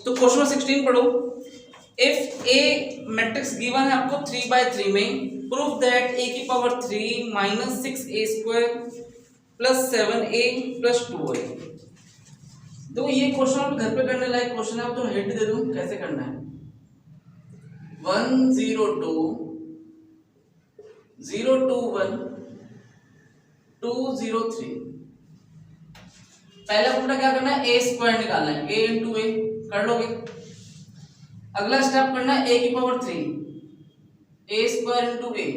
तो question number 16 पढ़ो। If A matrix given है आपको 3/3 में, प्रूफ दैट ए की power 3 minus 6a² plus 7a plus 2a। देखो ये क्वेश्चन आप घर पे करने लायक क्वेश्चन है, तो हिंट दे दूं कैसे करना है। 1 0 2 0 2 1 2 0 3। पहला पूरा क्या करना है, a² निकालना है, a इंटू ए कर लोगे। अगला स्टेप करना है a की पावर 3 a² इंटू ए।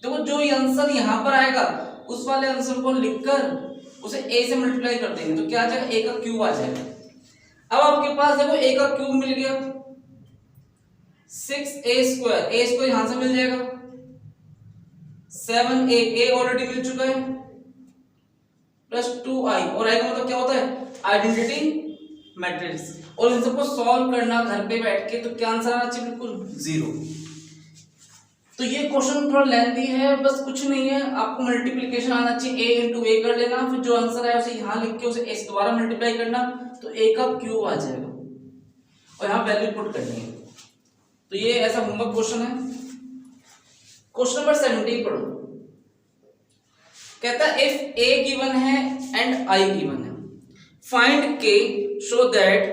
देखो जो ये आंसर यहां पर आएगा उस वाले आंसर को लिखकर उसे a से मल्टीप्लाई कर देंगे तो क्या आ जाएगा, a का क्यूब आ जाएगा। अब आपके पास देखो a का क्यूब मिल गया 6a², a² यहां से मिल जाएगा, 7a ऑलरेडी मिल चुका है, प्लस 2i, और i का मतलब क्या होता है, आइडेंटिटी मैट्रिक्स। और इन सबको सॉल्व करना घर पे बैठ के, तो क्या आंसर आना चाहिए, बिल्कुल 0। तो ये क्वेश्चन थोड़ा लेंथी है, बस कुछ नहीं है, आपको मल्टीप्लिकेशन आना चाहिए, a इंटू ए कर लेना, फिर जो आंसर है उसे यहाँ लिख के उसे a से दोबारा मल्टीप्लाई करना, तो a का क्यूब आ जाएगा और यहाँ वैल्यू पुट करनी है। तो ये ऐसा होमवर्क क्वेश्चन है। क्वेश्चन नंबर 17 पढ़ो। कहता है इफ a गिवन है एंड i गिवन है, find k show that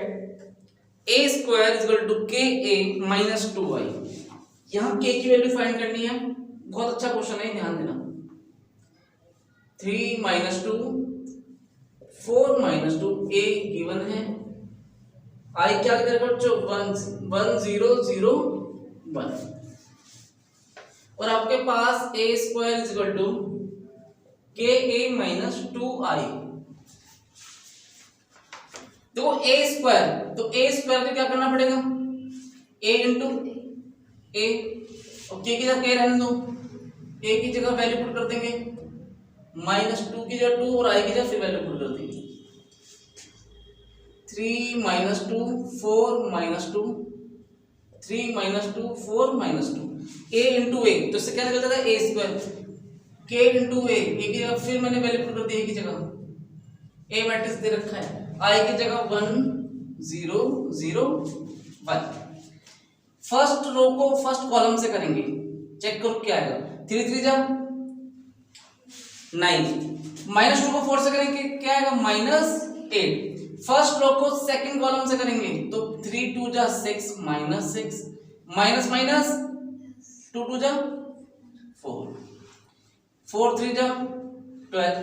a² = ka minus 2i। यहां k की वैल्यू फाइंड करनी है, बहुत अच्छा क्वेश्चन है, ध्यान देना। 3 - 2 4 - 2 a गिवन है, i क्या करेगा बच्चों, 1 0 0 1, और आपके पास a² = ka माइनस 2i। देखो a², तो a² को क्या करना पड़ेगा, a इंटू a, और k की जगह k रहने दो, a की जगह वैल्यू पुट कर देंगे, -2 की जगह 2 और i की जगह फिर वैल्यू पुट कर देंगे। 3 - 2 4 - 2 3 - 2 4 - 2 a इंटू a, तो इससे क्या निकल जाता है, a², k इंटू a, की जगह फिर मैंने वैल्यू पुट कर दी a की जगह, a मैट्रिक्स दे रखा है, i की जगह 1 0 0 1। फर्स्ट रो को फर्स्ट कॉलम से करेंगे, चेक करो क्या आएगा, 3 3 जा 9, -2 को 4 से करेंगे क्या आएगा, -8। फर्स्ट रो को सेकंड कॉलम से करेंगे तो 3 2 जा 6 -6, माइनस माइनस 2 2 जा 4, 4 3 जा 12,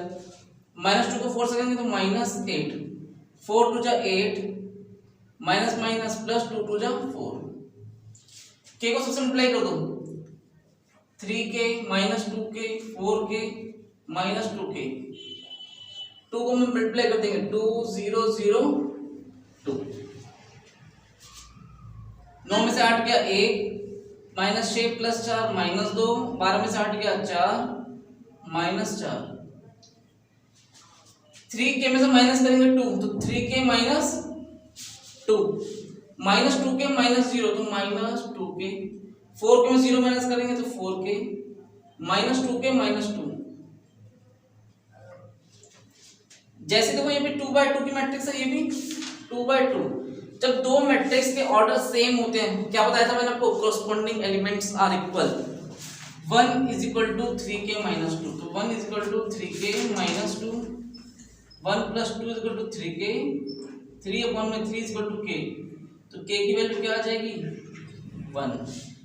-2 को 4 से करेंगे तो -8, 4 2 जा 8, माइनस माइनस प्लस 2 2 जा 4। k को सबसे मल्टीप्लाई कर दो, 3k - 2k 4k - 2k, 2 को हम मल्टीप्लाई कर देंगे, 2 0 0 2, 9 में से 8 गया 1, -6 + 4 -2, 12 में से 8 गया 4 -4, 3k में से माइनस करेंगे 2 तो 3k - 2, -2k - 0 तो -2k, 4k में 0 माइनस करेंगे तो 4k, -2k - 2। जैसे देखो ये भी 2/2 की मैट्रिक्स है, ये भी 2/2। जब दो मैट्रिक्स के ऑर्डर सेम होते हैं, क्या बताया था मैंने आपको, corresponding elements are equal. 1 = 3k - 2, तो 1 = 3k - 2, 1 + 2 = 3k, 3/3 = k, तो k की वैल्यू क्या आ जाएगी, 1।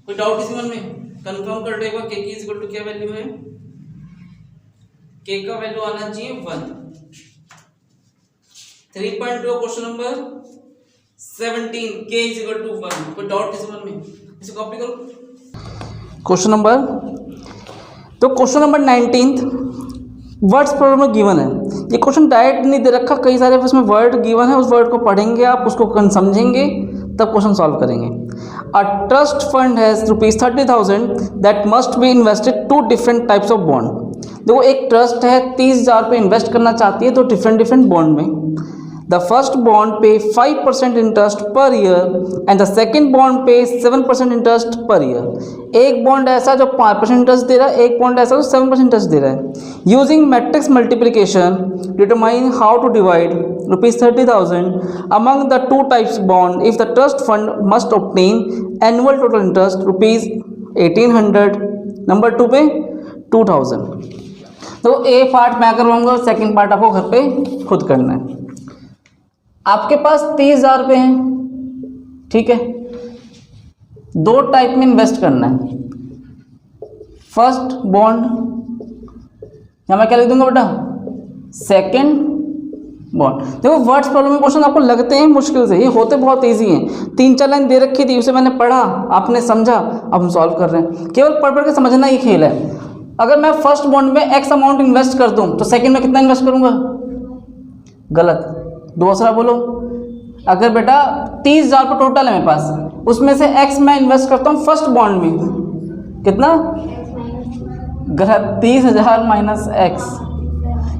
कोई डाउट इसी मन में, कंफर्म कर लेगा k की इक्वल टू क्या वैल्यू है, k का वैल्यू आना चाहिए 1। 3.2 क्वेश्चन नंबर 17, k = 1। कोई डाउट इसी मन में, इसे कॉपी करो। क्वेश्चन नंबर, तो question number 19 words problem given है। ये क्वेश्चन डायरेक्ट नहीं दे रखा, कई सारे उसमें वर्ड गिवन है, उस वर्ड को पढ़ेंगे आप, उसको समझेंगे तब क्वेश्चन सॉल्व करेंगे। A trust fund has ₹30,000 that must be invested 2 different types of bond. देखो एक ट्रस्ट है 30,000 पे इन्वेस्ट करना चाहती है तो डिफरेंट बॉन्ड में। द फर्स्ट बॉन्ड पे 5% interest per year and the second bond पे 7% इंटरेस्ट पर ईयर। एक बॉन्ड ऐसा जो 5% इंटरेस्ट दे रहा है, एक बॉन्ड ऐसा जो 7% इंटरेस्ट दे रहा है। Using matrix multiplication determine how to divide ₹30,000 among the two types bond if the trust fund must obtain annual total interest ₹1,800, number 2 पे 2,000। तो ए पार्ट मैं करवाऊंगा, सेकंड पार्ट आपको घर पे खुद करना है। आपके पास 30,000 रुपये हैं, ठीक है, दो टाइप में इन्वेस्ट करना है। फर्स्ट बॉन्ड, यहाँ मैं क्या लिख दूंगा बेटा, सेकंड बॉन्ड। देखो वर्ड्स प्रॉब्लम में क्वेश्चन आपको लगते हैं मुश्किल से, ये होते बहुत इजी हैं। 3-4 लाइन दे रखी थी, उसे मैंने पढ़ा, आपने समझा, अब हम सॉल्व कर रहे हैं। केवल पढ़ पढ़ के समझना ही खेल है। अगर मैं फर्स्ट बॉन्ड में एक्स अमाउंट इन्वेस्ट कर दूं तो सेकंड में कितना इन्वेस्ट करूंगा, गलत। दूसरा बोलो, अगर बेटा 30,000 रुपये टोटल है मेरे पास, उसमें से एक्स मैं इन्वेस्ट करता हूँ फर्स्ट बॉन्ड में, कितना, गलत, 30,000 माइनस एक्स,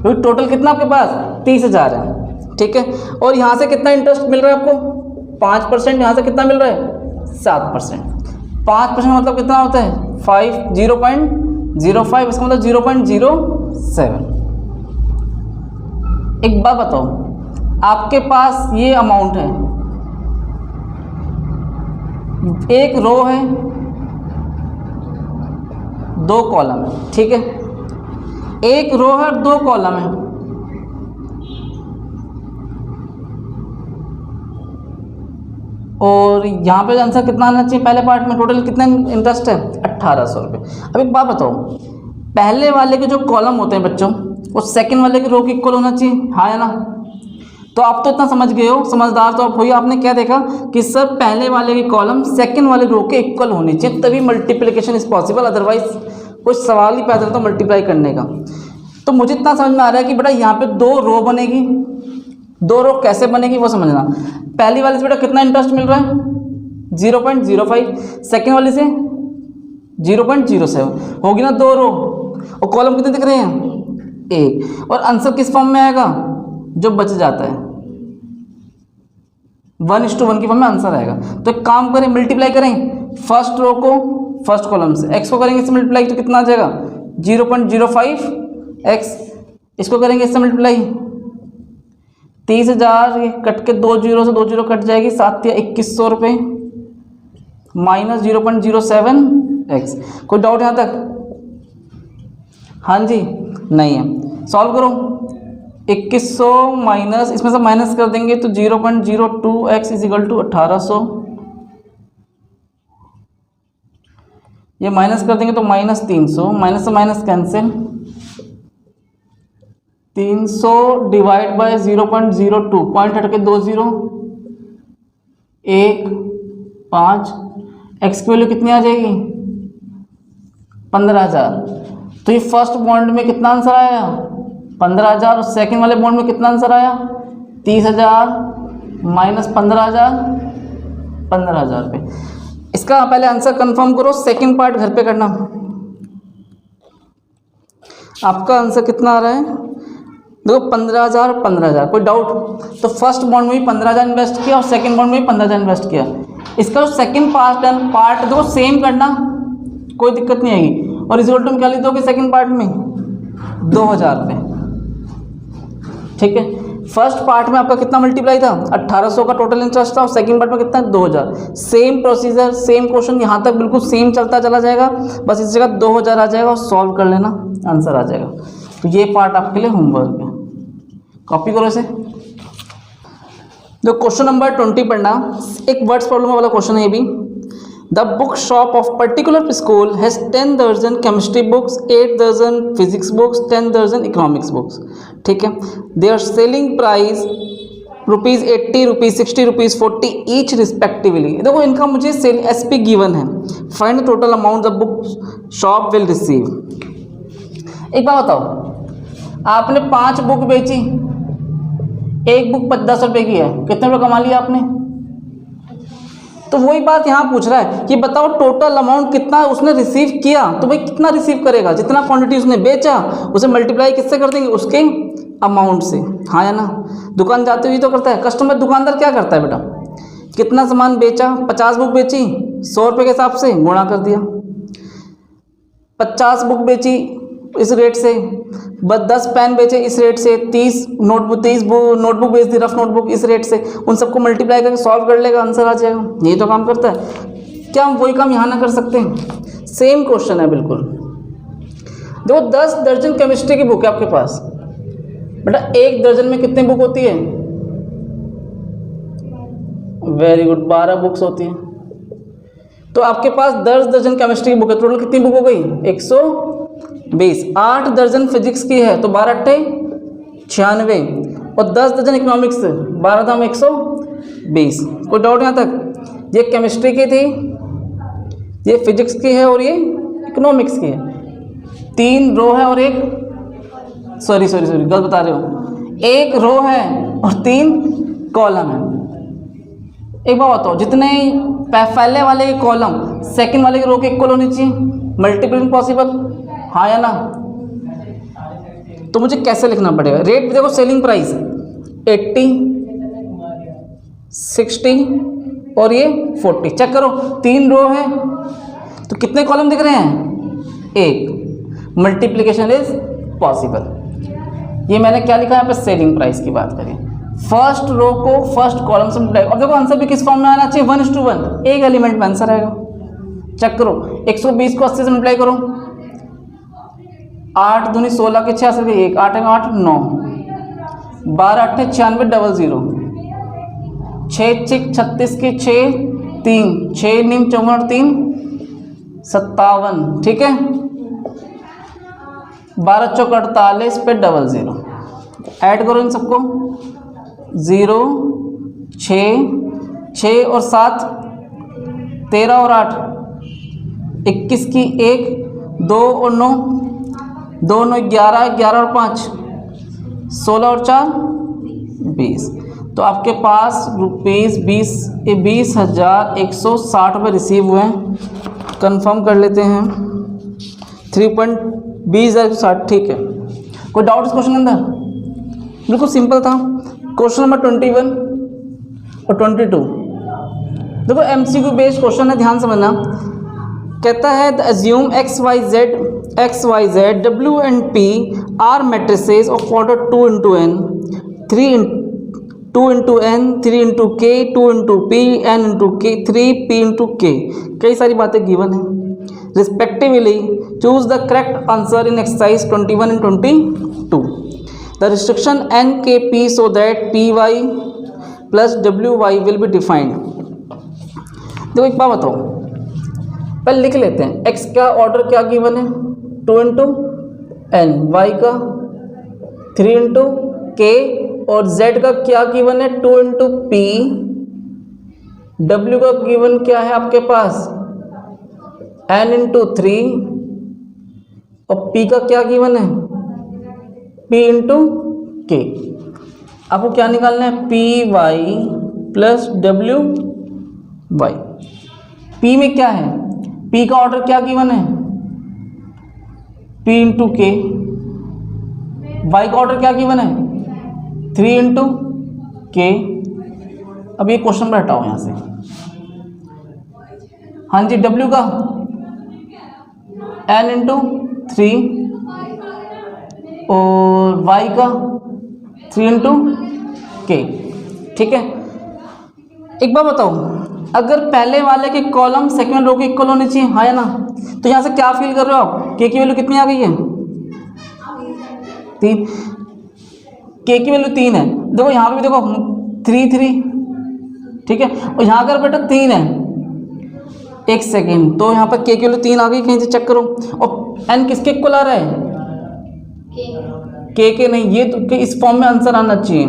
क्योंकि टोटल कितना आपके पास 30,000 है, ठीक है। और यहाँ से कितना इंटरेस्ट मिल रहा है आपको, 5%, यहाँ से कितना मिल रहा है 7%। 5% मतलब कितना होता है 0.05, इसका मतलब 0.07। एक बात बताओ, आपके पास ये अमाउंट है, एक रो है, 2 कॉलम है, ठीक है, एक रो है और 2 कॉलम है। और यहाँ पे आंसर कितना आना चाहिए, पहले पार्ट में टोटल कितना इंटरेस्ट है 1,800 रुपये। अब एक बात बताओ, पहले वाले के जो कॉलम होते हैं बच्चों, वो सेकंड वाले के रो के इक्वल होना चाहिए, हाँ या ना। तो आप तो इतना समझ गए हो, समझदार तो आप हो ही। आपने क्या देखा कि सर पहले वाले की कॉलम सेकंड वाले रो के इक्वल होनी चाहिए, तभी मल्टीप्लिकेशन इज पॉसिबल, अदरवाइज कोई सवाल ही पैदा होता मल्टीप्लाई करने का। तो मुझे इतना समझ में आ रहा है कि बेटा यहाँ पे 2 रो बनेगी, 2 रो कैसे बनेगी वो समझना। पहली वाले से बेटा कितना इंटरेस्ट मिल रहा है 0.05, सेकेंड वाले से 0.07, होगी ना 2 रो, और कॉलम कितने दिख रहे हैं 1, और आंसर किस फॉर्म में आएगा, जो बच जाता है 1:1 की फॉर्म में आंसर आएगा। तो एक काम करें, मल्टीप्लाई करें फर्स्ट रो को फर्स्ट कॉलम से, एक्स को करेंगे इससे मल्टीप्लाई तो कितना आ जाएगा 0.05 एक्स, इसको करेंगे इससे मल्टीप्लाई 30,000, ये कट के 2 जीरो से 2 जीरो कट जाएगी, 7 या 2,100 रुपये माइनस 0.07 एक्स। कोई डाउट यहाँ तक, हाँ जी, नहीं है। सॉल्व करो, 2,100 माइनस, इसमें से माइनस कर देंगे तो 0.02 एक्स इज इक्वल टू 1,800, ये माइनस कर देंगे तो माइनस 300, माइनस से minus cancel, 300 divide by 0.02, point हट के 2 जीरो, 1 5, एक्स की वैल्यू कितनी आ जाएगी 15,000। तो ये फर्स्ट बॉन्ड में कितना आंसर आया 15,000, और सेकंड वाले बॉन्ड में कितना आंसर आया 30,000 माइनस 15,000, 15,000 रुपये। इसका पहले आंसर कंफर्म करो, सेकंड पार्ट घर पे करना। आपका आंसर कितना आ रहा है, देखो 15,000 15,000। कोई डाउट, तो फर्स्ट बॉन्ड में भी 15,000 इन्वेस्ट किया और सेकंड बॉन्ड में भी 15,000 इन्वेस्ट किया। इसका जो सेकंड पार्ट देखो सेम करना, कोई दिक्कत नहीं आएगी। और रिजल्ट में क्या लिख दोगे सेकंड पार्ट में 2,000 रुपये, ठीक है। फर्स्ट पार्ट में आपका कितना मल्टीप्लाई था 1,800 का टोटल इंटरेस्ट था, और सेकंड पार्ट में कितना 2,000। सेम प्रोसीजर, सेम क्वेश्चन, यहाँ तक बिल्कुल सेम चलता चला जाएगा, बस इस जगह 2,000 आ जाएगा और सॉल्व कर लेना, आंसर आ जाएगा। तो ये पार्ट आपके लिए होमवर्क है, कॉपी करो इसे। जो क्वेश्चन नंबर 20 पढ़ना, एक वर्ड्स प्रॉब्लम वाला क्वेश्चन है ये भी। The book shop of particular school has 10 दर्जन केमिस्ट्री बुक्स, 8 दर्जन फिजिक्स बुक्स, 10 दर्जन इकोनॉमिक्स बुक्स, ठीक है। They are selling price ₹80, ₹60, ₹40 each respectively. देखो इनका मुझे सेल SP गिवन है, find the total amount the book shop will receive. एक बात बताओ, आपने 5 बुक बेची, एक बुक 10 रुपये की है, कितने रुपये कमा लिया आपने। तो वही बात यहाँ पूछ रहा है कि बताओ टोटल अमाउंट कितना उसने रिसीव किया, तो भाई कितना रिसीव करेगा, जितना क्वांटिटी उसने बेचा उसे मल्टीप्लाई किससे कर देंगे, उसके अमाउंट से, हाँ या ना। दुकान जाते हुए तो करता है कस्टमर, दुकानदार क्या करता है बेटा, कितना सामान बेचा, 50 बुक बेची, 100 रुपये के हिसाब से गुणा कर दिया। 50 बुक बेची इस रेट से, बस 10 पेन बेचे इस रेट से, 30 नोटबुक बेच दी, रफ नोटबुक इस रेट से, उन सबको मल्टीप्लाई करके सॉल्व कर लेगा, आंसर आ जाएगा। यही तो काम करता है। क्या हम वही काम यहाँ ना कर सकते हैं? सेम क्वेश्चन है बिल्कुल। देखो 10 दर्जन केमिस्ट्री की बुक है आपके पास, बेटा 1 दर्जन में कितनी बुक होती है? वेरी गुड, 12 बुक्स होती हैं। तो आपके पास 10 दर्जन केमिस्ट्री की बुक है, टोटल कितनी बुक हो गई? 120। 8 दर्जन फिजिक्स की है तो 12 अट्ठे 96, और 10 दर्जन इकोनॉमिक्स, 12 दाम 120। कोई डाउट यहाँ तक? ये केमिस्ट्री की थी, ये फिजिक्स की है और ये इकोनॉमिक्स की है। 3 रो है और एक सॉरी गलत बता रहे हो, 1 रो है और 3 कॉलम है। एक बात बताओ, जितने पहले वाले के कॉलम सेकंड वाले के रो के इक्वल होनी चाहिए, मल्टीप्लिकेशन पॉसिबल, हाँ या ना? तो मुझे कैसे लिखना पड़ेगा? रेट भी देखो, सेलिंग प्राइस 80, 60 और ये 40। चेक करो, 3 रो है तो कितने कॉलम दिख रहे हैं? 1। Multiplication is possible. ये मैंने क्या लिखा है यहाँ पे? सेलिंग प्राइस की बात करें। फर्स्ट रो को फर्स्ट कॉलम से मल्टीप्लाई, और देखो आंसर भी किस फॉर्म में आना चाहिए? 1:1, एक एलिमेंट में आंसर आएगा। चेक करो, 120 को 80 से मल्टीप्लाई करो, 8 दूनी 16 के 6 से 1, 8 में 8 9, 12 अट्ठे 96 00, 6 6 36 के 6 3, 6 नीम 54 और 3 57, ठीक है। 12 चौक 48 पे 00, ऐड करो इन सबको, 0 6 और 7 13 और 8 21 की 1 2 और 9 2 9 11 11 और 5 16 और 4 20। तो आपके पास ₹20,160 रिसीव हुए हैं। कंफर्म कर लेते हैं, 3.20,160, ठीक है। कोई डाउट इस क्वेश्चन के अंदर? बिल्कुल सिंपल था। क्वेश्चन नंबर 21 और 22 देखो एमसीक्यू बेस्ड क्वेश्चन है, ध्यान समझना। कहता है assume XYZ W and P are matrices of order 2 into n, 2 into n, 3 into k, 2 into p, n into k, 3p into k। कई सारी बातें गिवन है। Respectively, choose the correct answer in exercise 21 and 22. The restriction n k p so that py plus wy will be defined। देखो एक बात बताओ, पहले लिख लेते हैं। x का ऑर्डर क्या गिवन है? 2 into n, y का 3 into k और z का क्या गिवन है? 2 into p, w का गिवन क्या है आपके पास? n into 3 और p का क्या गिवन है? p into k। आपको क्या निकालना है? P Y plus W Y. p में क्या है? p का ऑर्डर क्या गिवन है? p इंटू के। y का ऑर्डर क्या गिवन है? 3 इंटू के। अब ये क्वेश्चन पर हटाओ यहाँ से। हाँ जी, w का n इंटू 3 और y का 3 इंटू के, ठीक है। एक बार बताओ, अगर पहले वाले के कॉलम सेकंड रो के इक्वल होने चाहिए, हाँ या ना? तो यहाँ से क्या फील कर रहे हो आप? के की वैल्यू कितनी आ गई है? 3। के की वैल्यू 3 है। देखो यहाँ पे भी देखो 3 3, ठीक है। और यहाँ अगर बेटा 3 है, एक सेकेंड, तो यहाँ पर के की वैल्यू 3 आ गई, कहीं से चेक करो। और एन किसके इक्वल आ रहा है? के नहीं, ये तो के इस फॉर्म में आंसर आना चाहिए।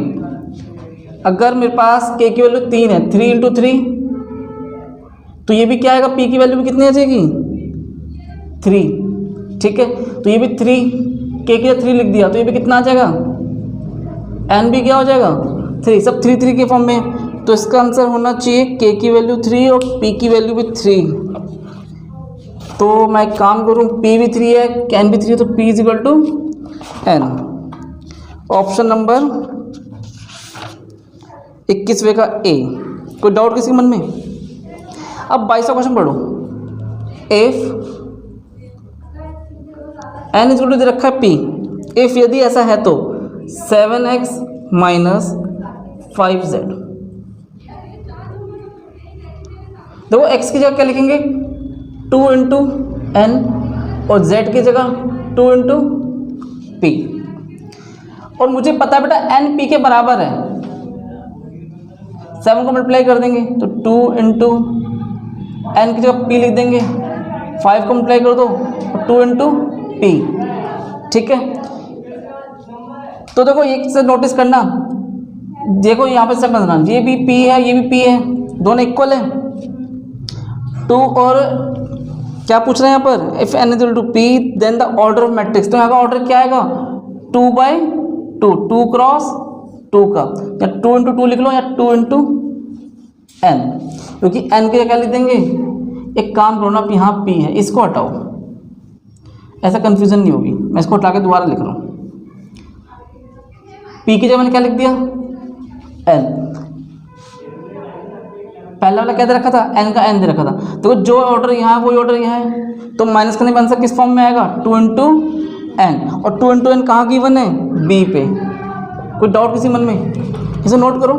अगर मेरे पास के की वैल्यू 3 है, 3 इंटू 3, तो ये भी क्या आएगा? पी की वैल्यू भी कितनी आ जाएगी? 3, ठीक है। तो ये भी 3, के की 3 लिख दिया, तो ये भी कितना आ जाएगा? एन भी क्या हो जाएगा? 3, सब 3 3 के फॉर्म में। तो इसका आंसर होना चाहिए के की वैल्यू 3 और पी की वैल्यू भी 3। तो मैं एक काम करूँ, पी भी 3 है, एन भी 3 है, तो P is equal to N. Option number 21वें का ए। कोई डाउट किसी के मन में? अब 22वां क्वेश्चन पढ़ो। इफ n इज दे रखा है p, इफ यदि ऐसा है तो 7x माइनस 5z। देखो x की जगह क्या लिखेंगे 2 इंटू एन और z की जगह 2 इंटू पी। और मुझे पता है बेटा n p के बराबर है, 7 को मल्टीप्लाई कर देंगे तो 2 इंटू एन की जगह p लिख देंगे, 5 को मल्टीप्लाई कर दो 2 इंटू पी। ठीक है, तो देखो एक से नोटिस करना, देखो यहाँ पे सब समझना, ये भी p है ये भी p है, दोनों इक्वल है। 2 और क्या पूछ रहे हैं यहाँ पर, if n is equal to p then the order of matrix, तो यहाँ का ऑर्डर क्या आएगा 2/2, 2 क्रॉस 2 का, या 2 इंटू 2 लिख लो या 2 इंटू एन, क्योंकि n के क्या लिख देंगे, एक काम करो ना, आप यहाँ p है इसको हटाओ, ऐसा कंफ्यूजन नहीं होगी। मैं इसको हटा के दोबारा लिख रहा हूँ, p की जगह मैंने क्या लिख दिया n, पहला वाला क्या दे रखा था n का n दे रखा था, तो जो ऑर्डर यहाँ है वही ऑर्डर यहाँ है, तो माइनस करने पर आंसर किस फॉर्म में आएगा 2 इंटू एन, और 2 इंटू एन कहाँ गिवन है b पे। कोई डाउट किसी मन में, इसे नोट करो।